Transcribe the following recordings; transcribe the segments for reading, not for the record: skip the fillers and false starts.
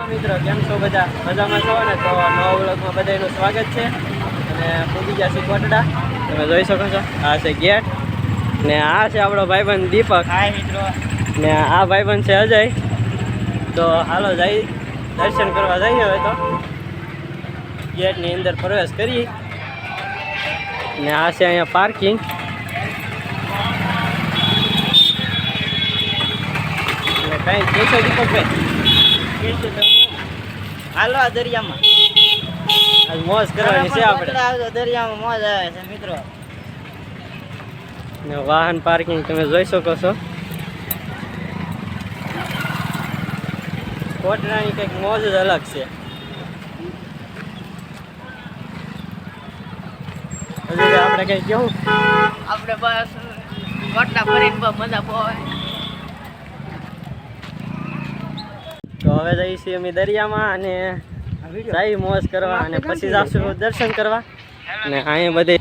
મિત્રો કેમ છો બધા મજામાં છો ને? તો નવા વ્લોગમાં બધાનું સ્વાગત છે અને પૂગી ગયા છે કોટડા. તમે જોઈ શકો છો આ છે ગેટ ને આ છે આપણો ભાઈબંધ દીપક. હાય મિત્રો. ને આ ભાઈબંધ છે અજય. તો હાલો જઈ દર્શન કરવા જઈએ હવે તો ગેટની અંદર પ્રવેશ કરી. ને આ છે અહીંયા પાર્કિંગ. કઈ કહેશો દીપકભાઈ? હાલો આ દરિયામાં આજ મોજ કરવાની છે આપણે. દરિયામાં મોજ આવે છે મિત્રો. ને વાહન પાર્કિંગ તમે જોઈ શકો છો. કોટડાની કંઈક મોજ જ અલગ છે. હજુ આપણે કઈ કેવું આપણે બસ કોટડા ફરીને મજા પોવે. તો હવે જઈએ છીએ અમે દરિયામાં અને જઈ મોજ કરવા અને પછી જઈશું દર્શન કરવા. ને અહીંયા બધે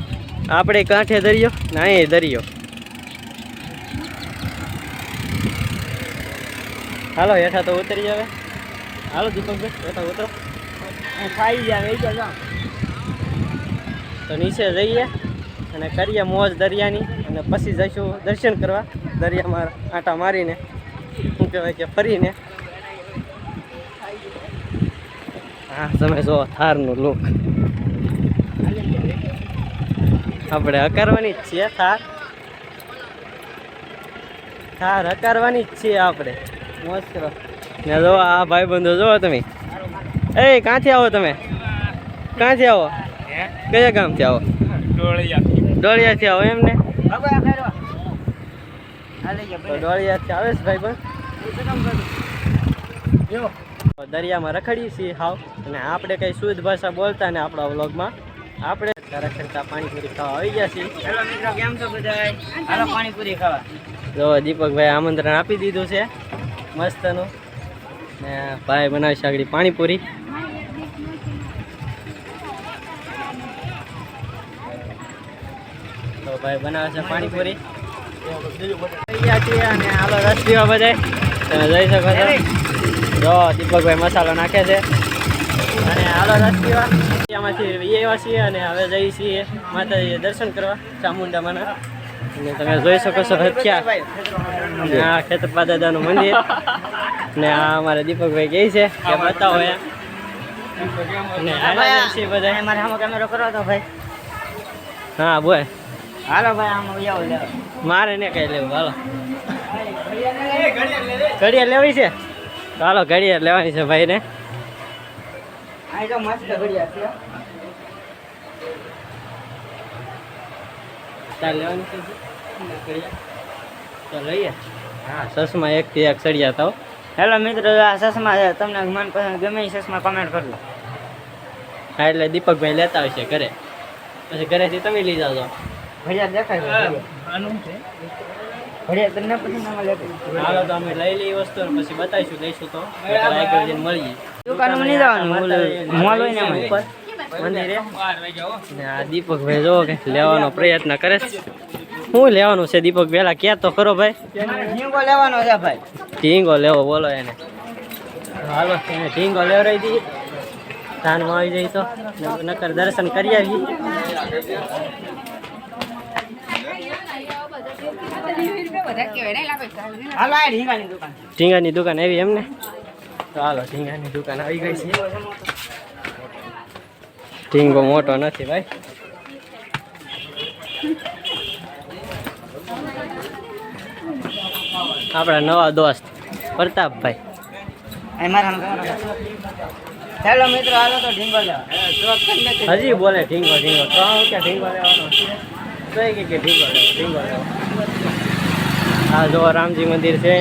આપણે કાંઠે દરિયો ને અહીંયા દરિયો. હાલો હેઠા તો ઉતરી આવે. હાલો દીપકભાઈ હેઠા ઉતરો. ખાઈ જાય તો નીચે જઈએ અને કરીએ મોજ દરિયાની અને પછી જઈશું દર્શન કરવા દરિયામાં આંટા મારીને શું કહેવાય કે ફરીને. હા તમે જો થારનું લુક આપણે હકારવાની જ છીએ. થાર હકારવાની જ છીએ આપણે. મોજ કરો ને જો આ ભાઈબંધો જોવો તમે. એ ક્યાંથી આવો તમે? ક્યાંથી આવો? કયા ગામથી આવો? ડોળિયાથી આવો એમને? ડોળિયાથી આવે છે ભાઈબંધ. દરિયામાં રખડીએ છીએ હાવ. અને આપણે કઈ શુદ્ધ ભાષા બોલતા ને આપણા વ્લોગમાં આપણે રખડતા પાણીપુરી ખાવા આવી ગયા છીએ. હેલો મિત્રો કેમ છો બધા? હાલો પાણીપુરી ખાવા. જો દીપકભાઈ આમંત્રણ આપી દીધું છે મસ્તનું. ને ભાઈ બનાવી છે આગળ પાણીપુરી. તો ભાઈ બનાવે છે પાણીપુરી. અને હાલો રસ પીવા બધા તમે જઈ શકો છો. જો દીપકભાઈ મસાલો નાખે છે અને હાલો રસ પીવા. ત્યાંમાંથી આવ્યા છીએ અને હવે જઈએ છીએ માતાજી દર્શન કરવા ચામુંડામાંના. અને તમે જોઈ શકો છો હથિયા આ ખેતરપા દાદાનું મંદિર. ને આ અમારે દીપકભાઈ કહે છે કે બતાવો એમ. અને બધા મારે આમાં કેમેરો કરો તો ભાઈ. હા બોય હાલો ભાઈ આમાં આવો લેવા. મારે ને કઈ લેવું. હાલો ઘડિયાળ લેવી છે. હાલો ઘડિયાળ લેવાની છે ભાઈ ને. આ તો મસ્ત ઘડિયાળ છે. તાર લેવાની છે ઘડિયાળ તો લઈએ. હા ચશ્મા એકથી એક સળિયા તો. હેલો મિત્રો આ ચશ્મા છે. તમને મનપસંદ ગમે એ ચશ્મા કમેન્ટ કરજો. હા એટલે દીપકભાઈ લેતા આવશે ઘરે. પછી ઘરેથી તમે લઈ જાજો. ઘડિયાળ દેખાય છે. ઘડિયાળ તમને પસંદ આમાં લેતો. હાલો તો અમે લઈ લઈએ વસ્તુ પછી બતાવીશું લઈશું તો આગળ જઈને મળીએ. દુકાનમાં નહીં જવાનું મોલ હોય ને ઉપર મંદિરે. ને આ દીપકભાઈ જો કે લેવાનો પ્રયત્ન કરે છે. શું લેવાનું છે દીપક પહેલા ક્યાં તો ખરો ભાઈ? ઢીંગો લેવાનો છે ભાઈ. ઢીંગો લેવો બોલો એને. હાલો એને ઢીંગો લેવડાવી દઈએ. ધાનમાં આવી જાય તો નકર દર્શન કરી આવીએ. હાલો આ ઢીંગાની દુકાન. ઢીંગાની દુકાન આવી એમને? તો હાલો ઢીંગાની દુકાન આવી ગઈ છે. ઢીંગો મોટો નથી ભાઈ. આપણા નવા દોસ્ત પ્રતાપભાઈ. હેલો મિત્રો હાલો તો ઢીંગો લેવા. હજી બોલે ઢીંગો ઢીંગો. તો કે ઢીંગો લેવાનો તો કે ઢીંગો લેવો ઢીંગો લેવો. આ જો રામજી મંદિર છે.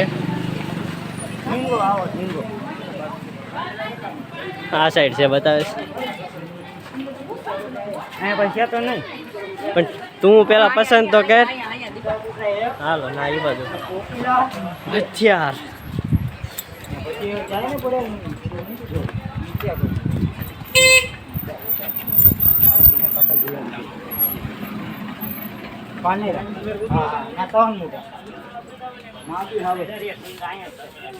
ઢીંગો આવો ઢીંગો. આ સાઈડ છે બતાવે છે. અહીંયા કોઈ છે તો નહીં પણ તું પેલા પસંદ તો કર. હાલો ના એ બાજુ હથિયાર.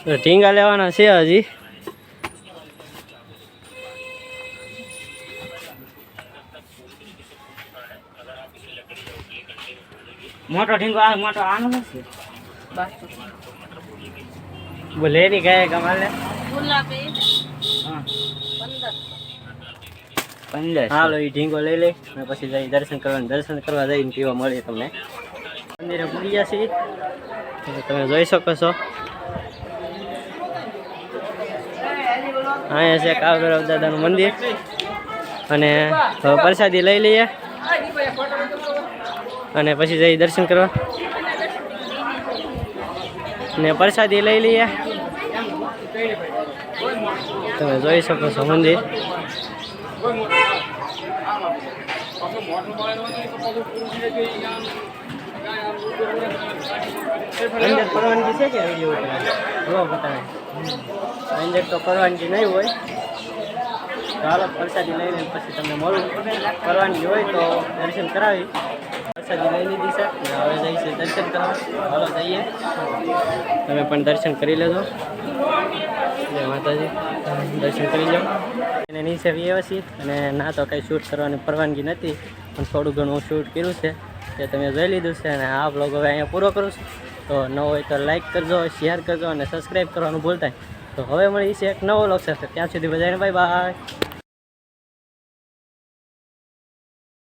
ઢીંગા લેવાના છે હજી. મોટો ઢીંગો આ મોટો આનો છે બોલે ની ગાય કમાલે હા 15 હાલો એ ઢીંગો લઈ લે અને પછી જઈ દર્શન કરવા જઈને પીવા મળે તમને મંદિરે પૂરી ગયા છીએ તમે જોઈ શકો છો અહીંયા છે કાળભૈરવ દાદાનું મંદિર અને હવે પ્રસાદી લઈ લઈએ અને પછી જઈ દર્શન કરવા ને પ્રસાદી લઈ લઈએ તમે જોઈ શકો છો મંદિર અંદર પરવાનગી છે કે વિડીયો બતાવે અંદર તો પરવાનગી નહીં હોય તો હાલો પ્રસાદી લઈ લઈને પછી તમને મળું પરવાનગી હોય તો દર્શન કરાવી પ્રસાદી લઈ લીધી છે હવે જઈશે દર્શન કરવા હાલો જઈએ તમે પણ દર્શન કરી લેજો જય માતાજી દર્શન કરી જાઓ એને નીચે વ્યવસ્થિત અને ના તો કંઈ શૂટ કરવાની પરવાનગી નથી પણ થોડું ઘણું શૂટ કર્યું છે તે તમે જોઈ લીધું છે અને આ બ્લોગ હવે અહીંયા પૂરો કરું છું તો ન હોય તો લાઈક કરજો શેર કરજો અને સબસ્ક્રાઈબ કરવાનું ભૂલતા નહીં તો હવે મળીશું એક નવો બ્લોગ સાથે ત્યાં સુધી બધાને બાય બાય